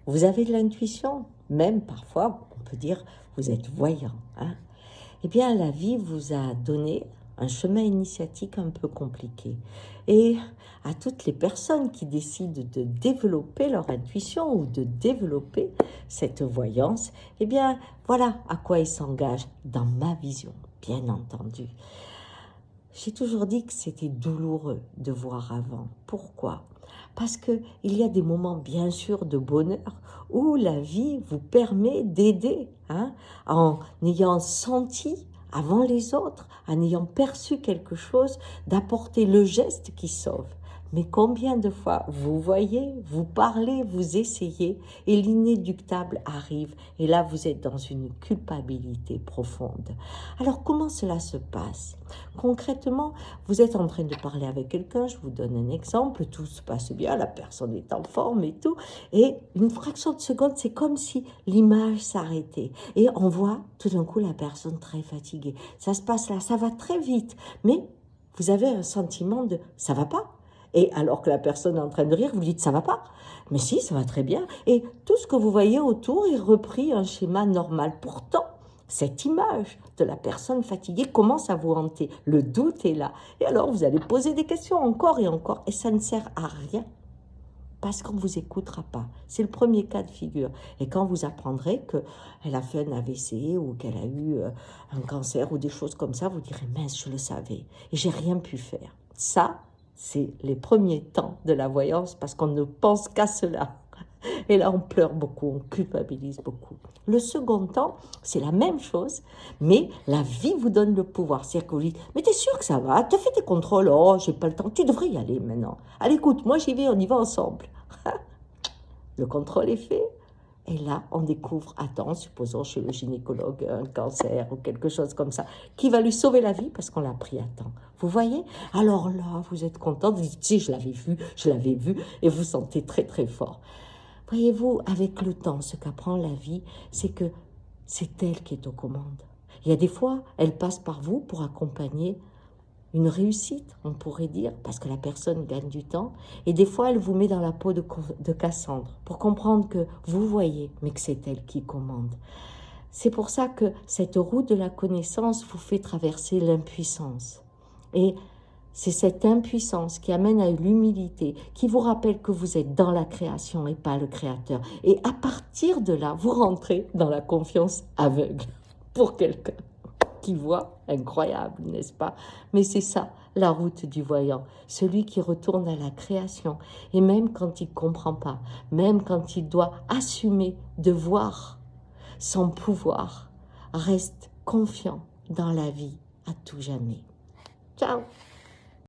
vous avez de l'intuition, même parfois, on peut dire, vous êtes voyant. Hein? Eh bien, la vie vous a donné un chemin initiatique un peu compliqué. Et à toutes les personnes qui décident de développer leur intuition ou de développer cette voyance, eh bien, voilà à quoi ils s'engagent dans ma vision, bien entendu. J'ai toujours dit que c'était douloureux de voir avant. Pourquoi ? Parce qu'il y a des moments, bien sûr, de bonheur où la vie vous permet d'aider, hein, en ayant senti avant les autres, en ayant perçu quelque chose, d'apporter le geste qui sauve. Mais combien de fois vous voyez, vous parlez, vous essayez, et l'inéluctable arrive, et là vous êtes dans une culpabilité profonde. Alors comment cela se passe ? Concrètement, vous êtes en train de parler avec quelqu'un, je vous donne un exemple, tout se passe bien, la personne est en forme et tout, et une fraction de seconde, c'est comme si l'image s'arrêtait, et on voit tout d'un coup la personne très fatiguée. Ça se passe là, ça va très vite, mais vous avez un sentiment de « ça va pas ». Et alors que la personne est en train de rire, vous dites « ça va pas ». Mais si, ça va très bien. Et tout ce que vous voyez autour est repris un schéma normal. Pourtant, cette image de la personne fatiguée commence à vous hanter. Le doute est là. Et alors, vous allez poser des questions encore et encore. Et ça ne sert à rien. Parce qu'on ne vous écoutera pas. C'est le premier cas de figure. Et quand vous apprendrez qu'elle a fait un AVC ou qu'elle a eu un cancer ou des choses comme ça, vous direz « mince, je le savais. Et j'ai rien pu faire. » Ça, c'est les premiers temps de la voyance parce qu'on ne pense qu'à cela. Et là, on pleure beaucoup, on culpabilise beaucoup. Le second temps, c'est la même chose, mais la vie vous donne le pouvoir. C'est-à-dire que vous dites, mais t'es sûr que ça va ? T'as fait tes contrôles ? Oh, j'ai pas le temps. Tu devrais y aller maintenant. Allez, écoute, moi j'y vais, on y va ensemble. Le contrôle est fait. Et là, on découvre, attends, supposons chez le gynécologue, un cancer ou quelque chose comme ça, qui va lui sauver la vie parce qu'on l'a pris à temps. Vous voyez ? Alors là, vous êtes content, vous dites, si, je l'avais vu, et vous sentez très très fort. Voyez-vous, avec le temps, ce qu'apprend la vie, c'est que c'est elle qui est aux commandes. Il y a des fois, elle passe par vous pour accompagner une réussite, on pourrait dire, parce que la personne gagne du temps. Et des fois, elle vous met dans la peau de Cassandre pour comprendre que vous voyez, mais que c'est elle qui commande. C'est pour ça que cette route de la connaissance vous fait traverser l'impuissance. Et c'est cette impuissance qui amène à l'humilité, qui vous rappelle que vous êtes dans la création et pas le créateur. Et à partir de là, vous rentrez dans la confiance aveugle pour quelqu'un qui voit, incroyable, n'est-ce pas? Mais c'est ça, la route du voyant, celui qui retourne à la création. Et même quand il ne comprend pas, même quand il doit assumer de voir son pouvoir, reste confiant dans la vie à tout jamais. Ciao!